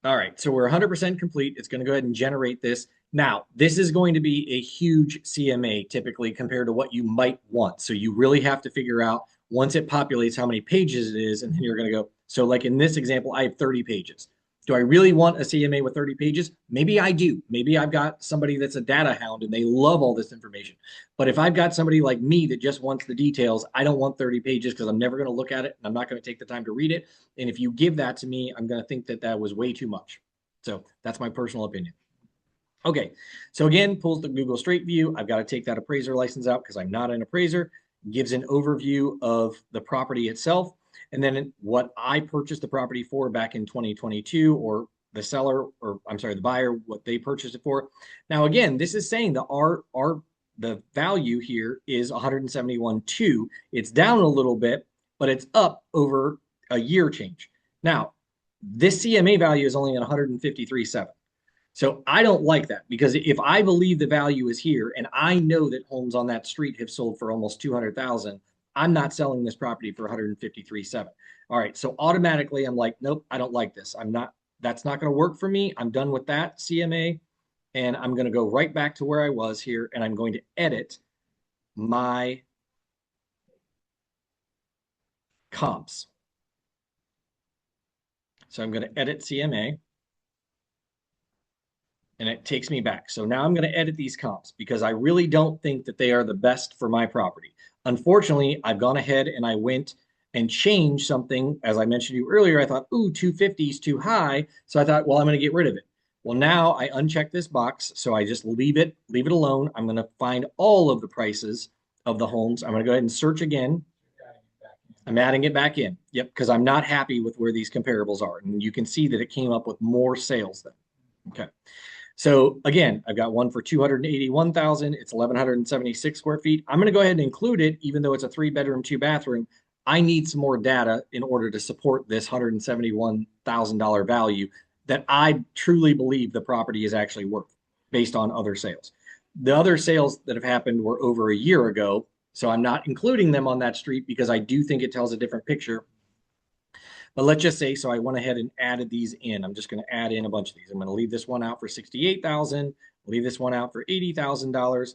All right, so we're 100% complete. It's going to go ahead and generate this. Now, this is going to be a huge CMA typically compared to what you might want. So you really have to figure out once it populates how many pages it is, and then you're going to go. So like in this example, I have 30 pages. Do I really want a CMA with 30 pages? Maybe I do. Maybe I've got somebody that's a data hound and they love all this information. But if I've got somebody like me that just wants the details, I don't want 30 pages because I'm never going to look at it and I'm not going to take the time to read it. And if you give that to me, I'm going to think that that was way too much. So that's my personal opinion. Okay, so again, pulls the Google Street View. I've got to take that appraiser license out because I'm not an appraiser. Gives an overview of the property itself. And then what I purchased the property for back in 2022, or the seller, or I'm sorry, the buyer, what they purchased it for. Now, again, this is saying the value here is 171.2. It's down a little bit, but it's up over a year change. Now, this CMA value is only at 153.7. So I don't like that, because if I believe the value is here and I know that homes on that street have sold for almost 200,000, I'm not selling this property for 153.7. All right, so automatically I'm like, nope, I don't like this. That's not going to work for me. I'm done with that CMA, and I'm going to go right back to where I was here, and I'm going to edit my comps. So I'm going to edit CMA, and it takes me back. So now I'm going to edit these comps because I really don't think that they are the best for my property. Unfortunately, I've gone ahead and I went and changed something. As I mentioned to you earlier, I thought, ooh, 250 is too high. So I thought, well, I'm going to get rid of it. Well, now I uncheck this box. So I just leave it alone. I'm going to find all of the prices of the homes. I'm going to go ahead and search again. I'm adding it back in. Yep, because I'm not happy with where these comparables are. And you can see that it came up with more sales then. Okay. So again, I've got one for 281,000. It's 1,176 square feet. I'm going to go ahead and include it, even though it's a 3 bedroom, 2 bathroom. I need some more data in order to support this $171,000 value that I truly believe the property is actually worth based on other sales. The other sales that have happened were over a year ago, so I'm not including them on that street because I do think it tells a different picture. But let's just say, so I went ahead and added these in. I'm just going to add in a bunch of these. I'm going to leave this one out for 68,000. Leave this one out for $80,000.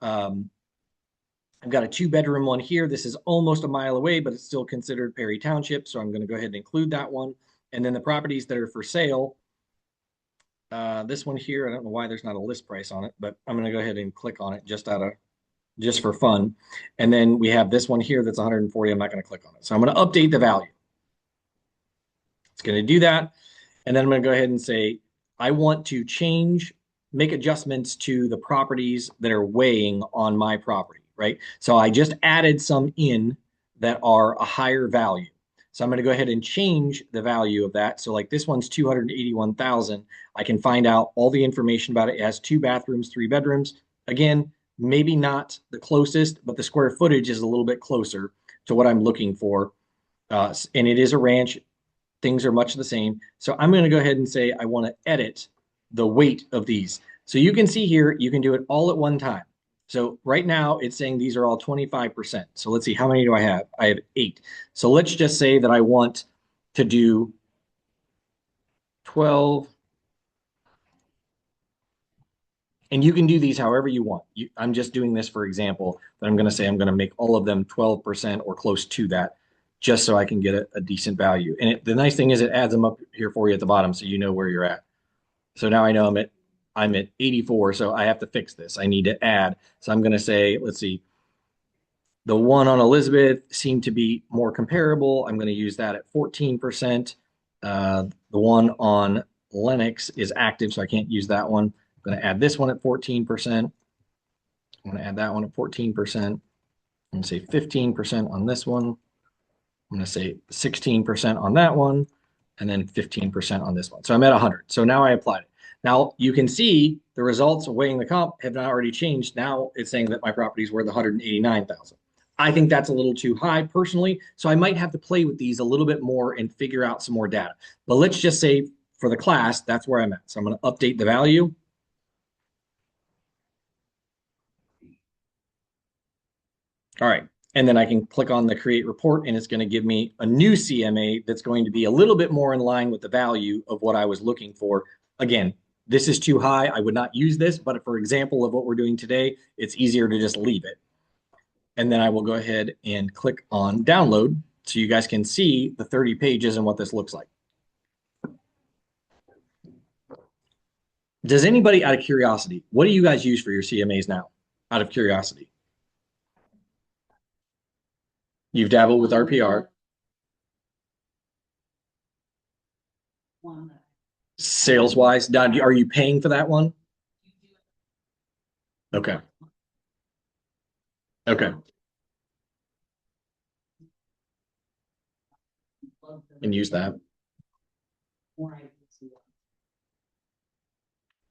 I've got a 2 bedroom one here. This is almost a mile away, but it's still considered Perry Township. So I'm going to go ahead and include that one. And then the properties that are for sale, this one here, I don't know why there's not a list price on it, but I'm going to go ahead and click on it just for fun. And then we have this one here that's 140. I'm not going to click on it. So I'm going to update the value. It's going to do that. And then I'm going to go ahead and say, I want to make adjustments to the properties that are weighing on my property, right? So I just added some in that are a higher value. So I'm going to go ahead and change the value of that. So like this one's 281,000. I can find out all the information about it. It has 2 bathrooms, 3 bedrooms. Again, maybe not the closest, but the square footage is a little bit closer to what I'm looking for. And it is a ranch. Things are much the same. So I'm going to go ahead and say I want to edit the weight of these. So you can see here, you can do it all at one time. So right now it's saying these are all 25%. So let's see, how many do I have? I have 8. So let's just say that I want to do 12. And you can do these however you want. I'm just doing this for example, but I'm going to say I'm going to make all of them 12% or close to that, just so I can get a decent value. And the nice thing is it adds them up here for you at the bottom so you know where you're at. So now I know I'm at 84, so I have to fix this. I need to add. So I'm going to say, let's see, the one on Elizabeth seemed to be more comparable. I'm going to use that at 14%. The one on Lennox is active, so I can't use that one. I'm going to add this one at 14%. I'm going to add that one at 14%. I'm going to say 15% on this one. I'm going to say 16% on that one, and then 15% on this one. So I'm at 100. So now I applied it. Now you can see the results of weighing the comp have not already changed. Now it's saying that my property is worth 189,000. I think that's a little too high personally. So I might have to play with these a little bit more and figure out some more data. But let's just say for the class, that's where I'm at. So I'm going to update the value. All right. And then I can click on the create report and it's going to give me a new CMA that's going to be a little bit more in line with the value of what I was looking for. Again, this is too high. I would not use this, but for example of what we're doing today, it's easier to just leave it. And then I will go ahead and click on download so you guys can see the 30 pages and what this looks like. Does anybody, out of curiosity, what do you guys use for your CMAs now? Out of curiosity. You've dabbled with RPR. One that Sales wise, Don, are you paying for that one? you do Okay. Okay. love the And use that. more I see.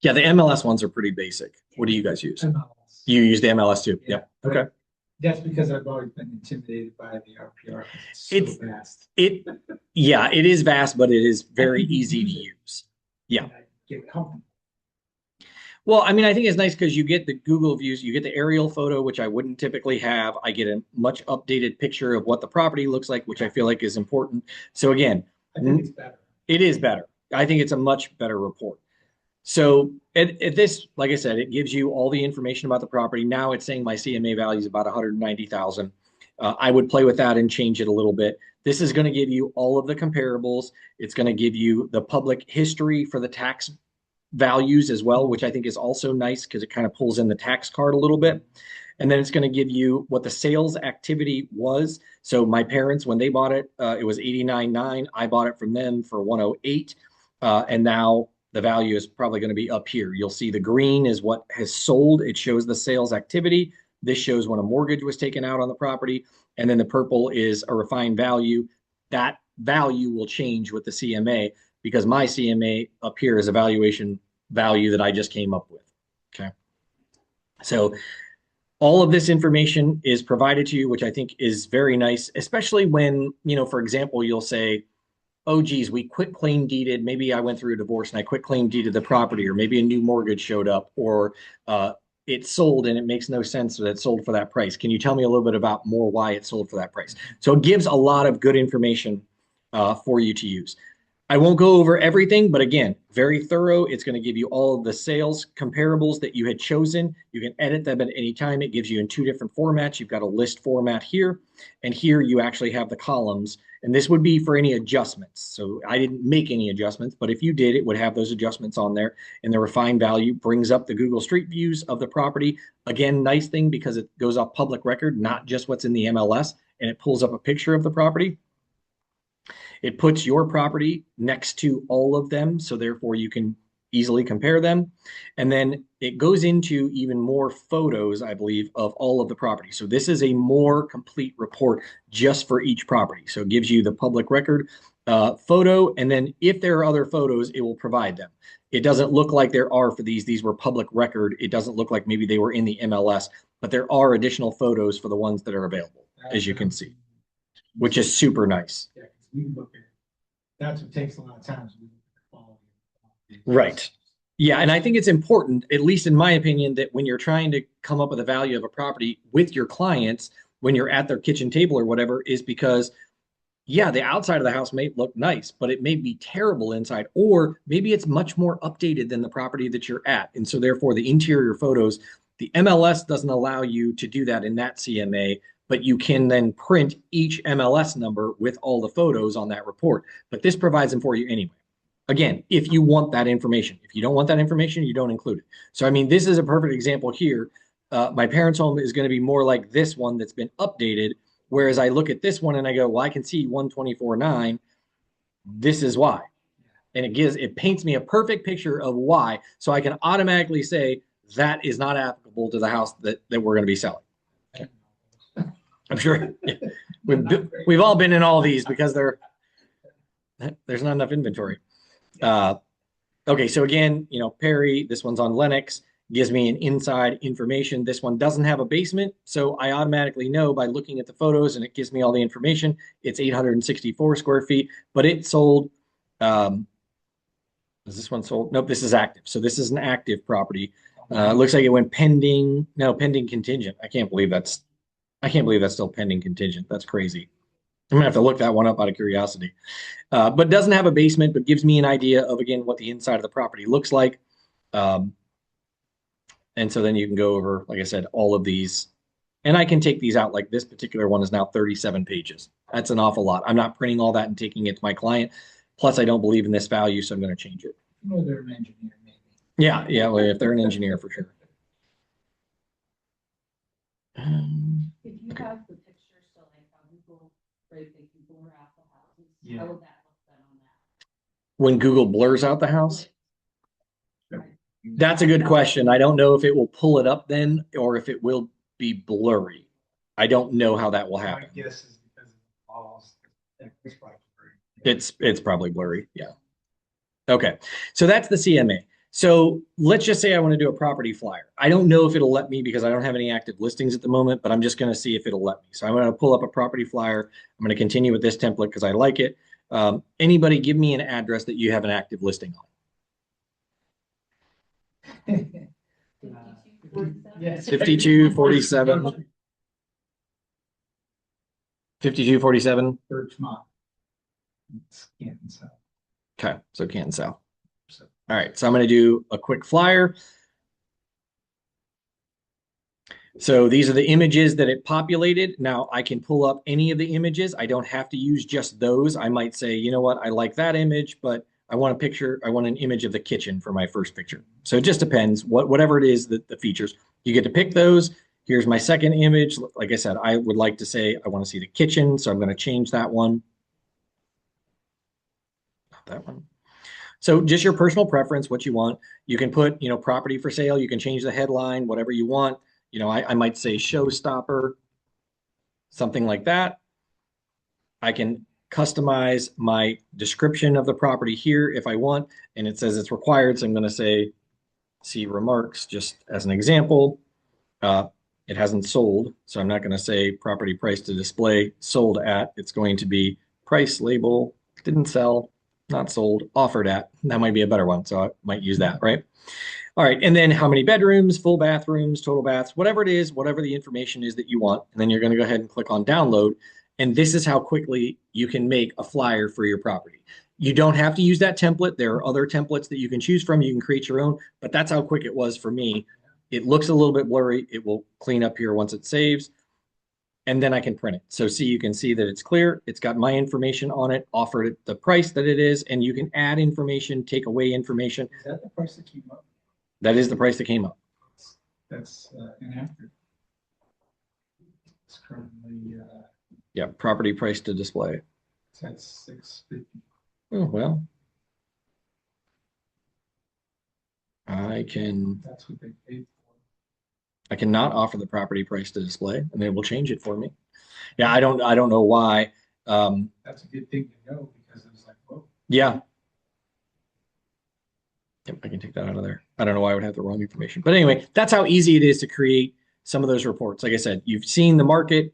Yeah, the MLS ones are pretty basic. What do you guys use? MLS. You use the MLS too? Yeah. Yeah. Okay. That's because I've always been intimidated by the RPR. 'Cause it's It's- so vast. Yeah, it is vast, but it is very easy to use. Yeah. And I get comfortable. Well, I mean, I think it's nice because you get the Google views, you get the aerial photo, which I wouldn't typically have. I get a much updated picture of what the property looks like, which I feel like is important. So again, I think it's better. it is better. I think it's a much better report. So at this, like I said, it gives you all the information about the property. Now it's saying my CMA value is about 190,000. I would play with that and change it a little bit. This is going to give you all of the comparables. It's going to give you the public history for the tax values as well, which I think is also nice because it kind of pulls in the tax card a little bit. And then it's going to give you what the sales activity was. So my parents, when they bought it, it was 89.9. I bought it from them for 108. And now the value is probably going to be up here. You'll see the green is what has sold. It shows the sales activity. This shows when a mortgage was taken out on the property. And then the purple is a refined value. That value will change with the CMA because my CMA up here is a valuation value that I just came up with. Okay. So all of this information is provided to you, which I think is very nice, especially when, for example, you'll say, oh, geez, we quit claim deeded. Maybe I went through a divorce and I quit claim deeded the property, or maybe a new mortgage showed up, or it sold and it makes no sense that it sold for that price. Can you tell me a little bit about more why it sold for that price? So it gives a lot of good information for you to use. I won't go over everything, but again, very thorough. It's going to give you all of the sales comparables that you had chosen. You can edit them at any time. It gives you in two different formats. You've got a list format here, and here you actually have the columns. And this would be for any adjustments. So I didn't make any adjustments, but if you did, it would have those adjustments on there. And the refined value brings up the Google Street Views of the property. Again, nice thing because it goes off public record, not just what's in the MLS, and it pulls up a picture of the property. It puts your property next to all of them, so therefore you can easily compare them. And then it goes into even more photos, I believe, of all of the property. So this is a more complete report just for each property. So it gives you the public record photo, and then if there are other photos, it will provide them. It doesn't look like there are for these. These were public record. It doesn't look like maybe they were in the MLS, but there are additional photos for the ones that are available, as you can see, which is super nice. Yeah, 'cause we look at, that's what takes a lot of time. So we look at the quality. Right. Yeah, and I think it's important, at least in my opinion, that when you're trying to come up with a value of a property with your clients, when you're at their kitchen table or whatever, is because, yeah, the outside of the house may look nice, but it may be terrible inside, or maybe it's much more updated than the property that you're at. And so therefore the interior photos, the MLS doesn't allow you to do that in that CMA, but you can then print each MLS number with all the photos on that report. But this provides them for you anyway. Again, if you want that information. If you don't want that information, you don't include it. So, I mean, this is a perfect example here. My parents' home is going to be more like this one that's been updated. Whereas I look at this one and I go, well, I can see 124.9. This is why. And it paints me a perfect picture of why. So I can automatically say that is not applicable to the house that we're going to be selling. Okay. I'm sure we've all been in all these because there's not enough inventory. Okay, so again, Perry, this one's on Lennox, gives me an inside information. This one doesn't have a basement, so I automatically know by looking at the photos and it gives me all the information. It's 864 square feet, but it sold. Is this one sold? Nope, this is active. So this is an active property. Looks like it went pending. No, pending contingent. I can't believe that's still pending contingent. That's crazy. I'm gonna have to look that one up out of curiosity. But doesn't have a basement, but gives me an idea of, again, what the inside of the property looks like. And so then you can go over, like I said, all of these. And I can take these out. Like this particular one is now 37 pages. That's an awful lot. I'm not printing all that and taking it to my client. Plus, I don't believe in this value, so I'm going to change it. Well, they're an engineer, maybe. Yeah, well, if they're an engineer, for sure. If you have the picture, so like how Google, right, they can blur out the houses, Yeah. how would that look then on that? When Google blurs out the house? That's a good question. I don't know if it will pull it up then or if it will be blurry. I don't know how that will happen. My guess is because of the walls. It's probably It's probably blurry. Yeah. Okay. So that's the CMA. So let's just say I want to do a property flyer. I don't know if it'll let me because I don't have any active listings at the moment, but I'm just going to see if it'll let me. So I'm going to pull up a property flyer. I'm going to continue with this template because I like it. Anybody give me an address that you have an active listing on? Yes. 5247. 5247. Birchmont. It's Canton South. Okay, so Canton South. All right, so I'm going to do a quick flyer. So these are the images that it populated. Now I can pull up any of the images. I don't have to use just those. I might say, you know what, I like that image, but I want an image of the kitchen for my first picture. So it just depends, whatever it is, the features. You get to pick those. Here's my second image. Like I said, I would like to say I want to see the kitchen, so I'm going to change that one. Not that one. So just your personal preference, what you want. You can put, property for sale. You can change the headline, whatever you want. I might say showstopper, something like that. I can customize my description of the property here if I want, and it says it's required. So I'm going to say, see remarks, just as an example. It hasn't sold, so I'm not going to say property price to display sold at. It's going to be price label, didn't sell, not sold, offered at. That might be a better one, so I might use that, right? All right, and then how many bedrooms, full bathrooms, total baths, whatever it is, whatever the information is that you want. And then you're going to go ahead and click on download. And this is how quickly you can make a flyer for your property. You don't have to use that template. There are other templates that you can choose from. You can create your own, but that's how quick it was for me. It looks a little bit blurry. It will clean up here once it saves. And then I can print it. So see, you can see that it's clear. It's got my information on it, offered at the price that it is, and you can add information, take away information. Is that the price that came up? That is the price that came up. That's inaccurate. It's currently Yeah, property price to display. it's at 650. Oh, well. I can That's what they paid for. I cannot offer the property price to display, and it will change it for me. Yeah, I don't know why. That's a good thing to know because it was like, whoa. Yeah. Yep, I can take that out of there. I don't know why I would have the wrong information. But anyway, that's how easy it is to create some of those reports. Like I said, you've seen the market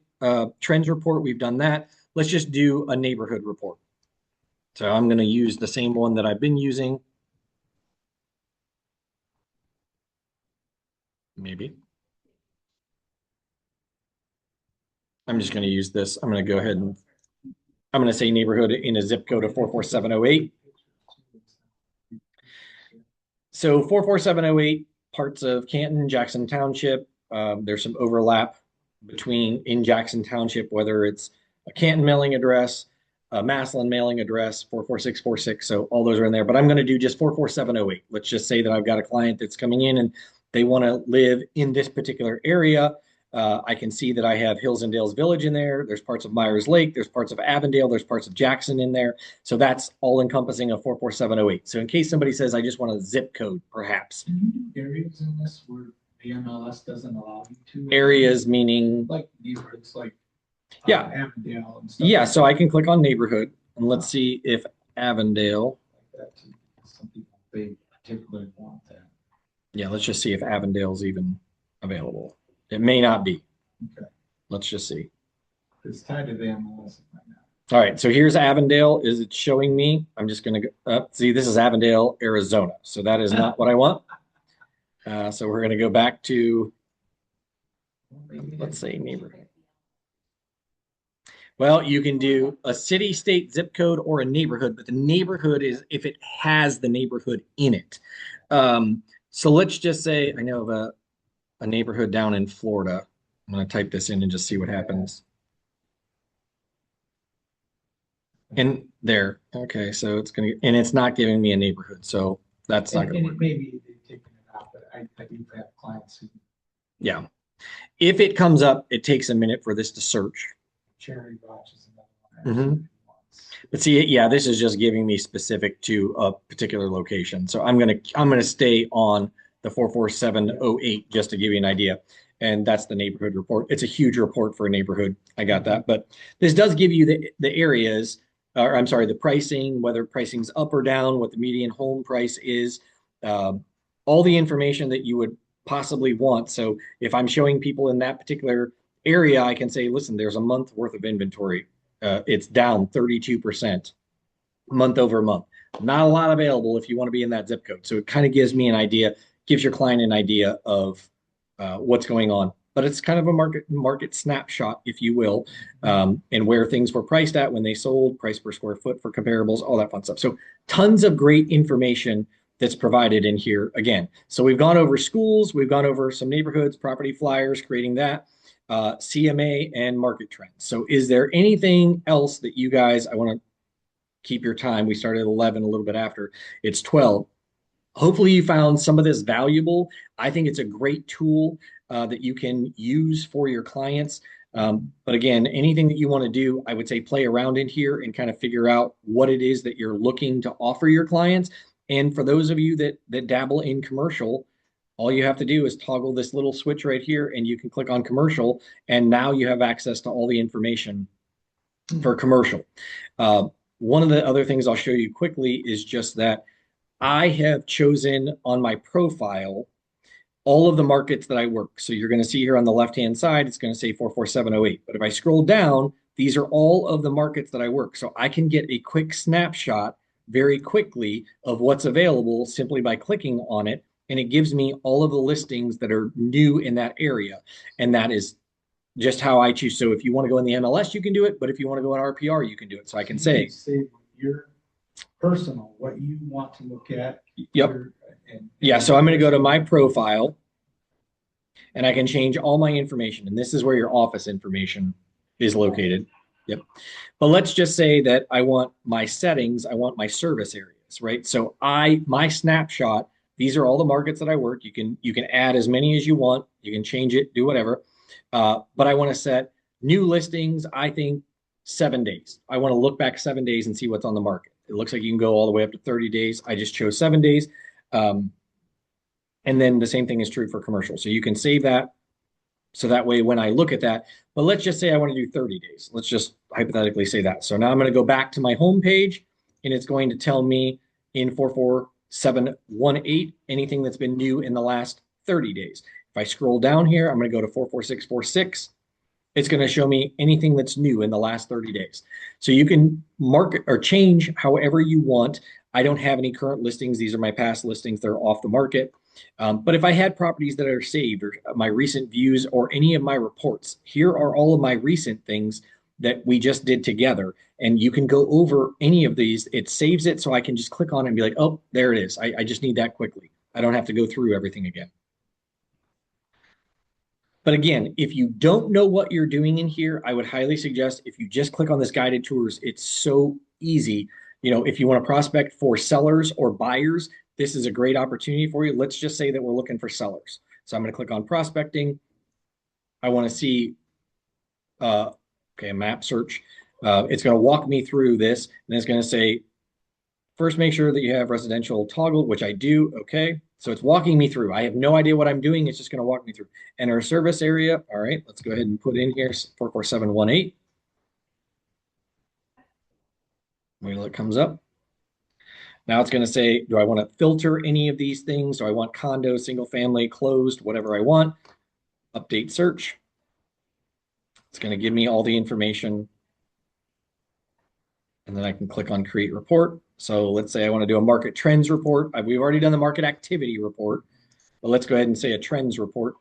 trends report. We've done that. Let's just do a neighborhood report. So I'm going to use the same one that I've been using. Maybe. I'm just going to use this. I'm going to go ahead and I'm going to say neighborhood in a zip code of 44708. So 44708, parts of Canton, Jackson Township. There's some overlap between in Jackson Township, whether it's a Canton mailing address, a Massillon mailing address, 44646. So all those are in there, but I'm going to do just 44708. Let's just say that I've got a client that's coming in and they want to live in this particular area. I can see that I have Hills and Dales Village in there. There's parts of Myers Lake. There's parts of Avondale. There's parts of Jackson in there. So that's all encompassing of 44708. So in case somebody says, I just want a zip code, perhaps. Areas in this where the MLS doesn't allow you to. Areas meaning? Like neighborhoods, like Yeah. Avondale and stuff. Yeah, so I can click on neighborhood and let's see if Avondale. Like that too. Some people, they particularly want that. Yeah, let's just see if Avondale's even available. It may not be. Okay. Let's just see. It's tied to the MLS right now. All right, so here's Avondale. Is it showing me? I'm just going to go up. See, this is Avondale, Arizona. So that is not what I want. So we're going to go back to, let's say neighborhood. Well, you can do a city, state, zip code, or a neighborhood, but the neighborhood is if it has the neighborhood in it. So let's just say I know of a neighborhood down in Florida. I'm going to type this in and just see what happens. And there, okay, so it's going to, and it's not giving me a neighborhood, so that's not going to work. And it may be they've taken it out, but I do have clients who Yeah. If it comes up, it takes a minute for this to search. Cherry Lodge is another one. Mhm. But see, yeah, this is just giving me specific to a particular location. So I'm gonna stay on the 44708 just to give you an idea. And that's the neighborhood report. It's a huge report for a neighborhood. I got that. But this does give you the areas, or I'm sorry, the pricing, whether pricing's up or down, what the median home price is, all the information that you would possibly want. So if I'm showing people in that particular area, I can say, listen, there's a month worth of inventory. It's down 32% month over month. Not a lot available if you want to be in that zip code. So it kind of gives me an idea, gives your client an idea of what's going on. But it's kind of a market snapshot, if you will, and where things were priced at when they sold, price per square foot for comparables, all that fun stuff. So tons of great information that's provided in here again. So we've gone over schools, we've gone over some neighborhoods, property flyers, creating that. CMA and market trends. So is there anything else that you guys, I want to keep your time. We started at 11, a little bit after. It's 12. Hopefully you found some of this valuable. I think it's a great tool that you can use for your clients. But again, anything that you want to do, I would say play around in here and kind of figure out what it is that you're looking to offer your clients. And for those of you that dabble in commercial, all you have to do is toggle this little switch right here and you can click on commercial and now you have access to all the information for commercial. One of the other things I'll show you quickly is just that I have chosen on my profile all of the markets that I work. So you're going to see here on the left-hand side, it's going to say 44708. But if I scroll down, these are all of the markets that I work. So I can get a quick snapshot very quickly of what's available simply by clicking on it. And it gives me all of the listings that are new in that area. And that is just how I choose. So if you want to go in the MLS, you can do it. But if you want to go in RPR, you can do it. So I can say, your personal, what you want to look at. yep. Yeah, so I'm going to go to my profile and I can change all my information. And this is where your office information is located. Yep. But let's just say that I want my settings, I want my service areas, right? So my snapshot, these are all the markets that I work. You can add as many as you want. You can change it, do whatever. But I want to set new listings, I think 7 days. I want to look back 7 days and see what's on the market. It looks like you can go all the way up to 30 days. I just chose 7 days. And then the same thing is true for commercial. So you can save that. So that way, when I look at that, but let's just say I want to do 30 days. Let's just hypothetically say that. So now I'm going to go back to my home page and it's going to tell me in 44718 anything that's been new in the last 30 days. If I scroll down here, I'm going to go to 44646. It's going to show me anything that's new in the last 30 days. So you can mark or change however you want. I don't have any current listings. These are my past listings. They're off the market. But if I had properties that are saved or my recent views or any of my reports, here are all of my recent things that we just did together. And you can go over any of these. It saves it so I can just click on it and be like, oh, there it is. I just need that quickly. I don't have to go through everything again. But again, if you don't know what you're doing in here, I would highly suggest if you just click on this guided tours, it's so easy. You know, if you want to prospect for sellers or buyers, this is a great opportunity for you. Let's just say that we're looking for sellers. So I'm going to click on prospecting. I want to see, okay, map search. It's going to walk me through this, and it's going to say, first, make sure that you have residential toggled, which I do. Okay. So it's walking me through. I have no idea what I'm doing. It's just going to walk me through. Enter a service area. All right. Let's go ahead and put in here 44718. Wait till it comes up. Now it's going to say, do I want to filter any of these things? Do I want condo, single family, closed, whatever I want? Update search. It's going to give me all the information. And then I can click on create report. So let's say I want to do a market trends report. We've already done the market activity report, but let's go ahead and say a trends report.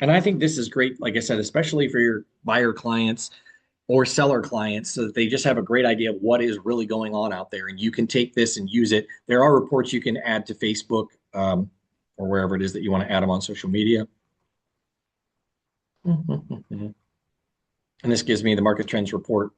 And I think this is great, like I said, especially for your buyer clients or seller clients, so that they just have a great idea of what is really going on out there. And you can take this and use it. There are reports you can add to Facebook or wherever it is that you want to add them on social media. And this gives me the market trends report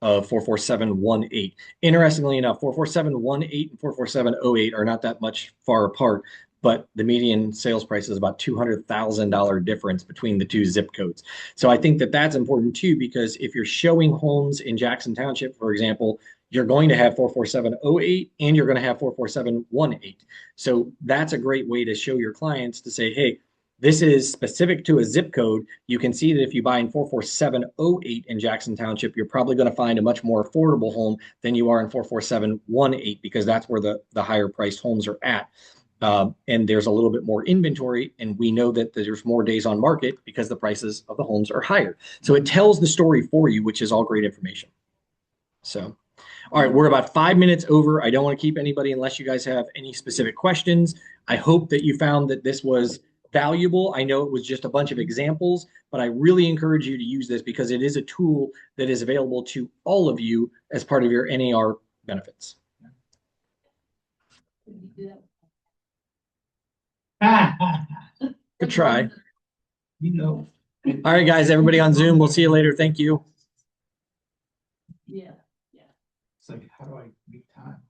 of 44718. Interestingly enough, 44718 and 44708 are not that much far apart, but the median sales price is about $200,000 difference between the two zip codes. So I think that that's important too, because if you're showing homes in Jackson Township, for example, you're going to have 44708 and you're going to have 44718. So that's a great way to show your clients to say, hey, this is specific to a zip code. You can see that if you buy in 44708 in Jackson Township, you're probably going to find a much more affordable home than you are in 44718 because that's where the higher priced homes are at. And there's a little bit more inventory, and we know that there's more days on market because the prices of the homes are higher. So it tells the story for you, which is all great information. So, all right, we're about 5 minutes over. I don't want to keep anybody unless you guys have any specific questions. I hope that you found that this was valuable. I know it was just a bunch of examples, but I really encourage you to use this because it is a tool that is available to all of you as part of your NAR benefits. Good try. You know. All right, guys, everybody on Zoom, we'll see you later. Thank you. Yeah. It's like, how do I make time?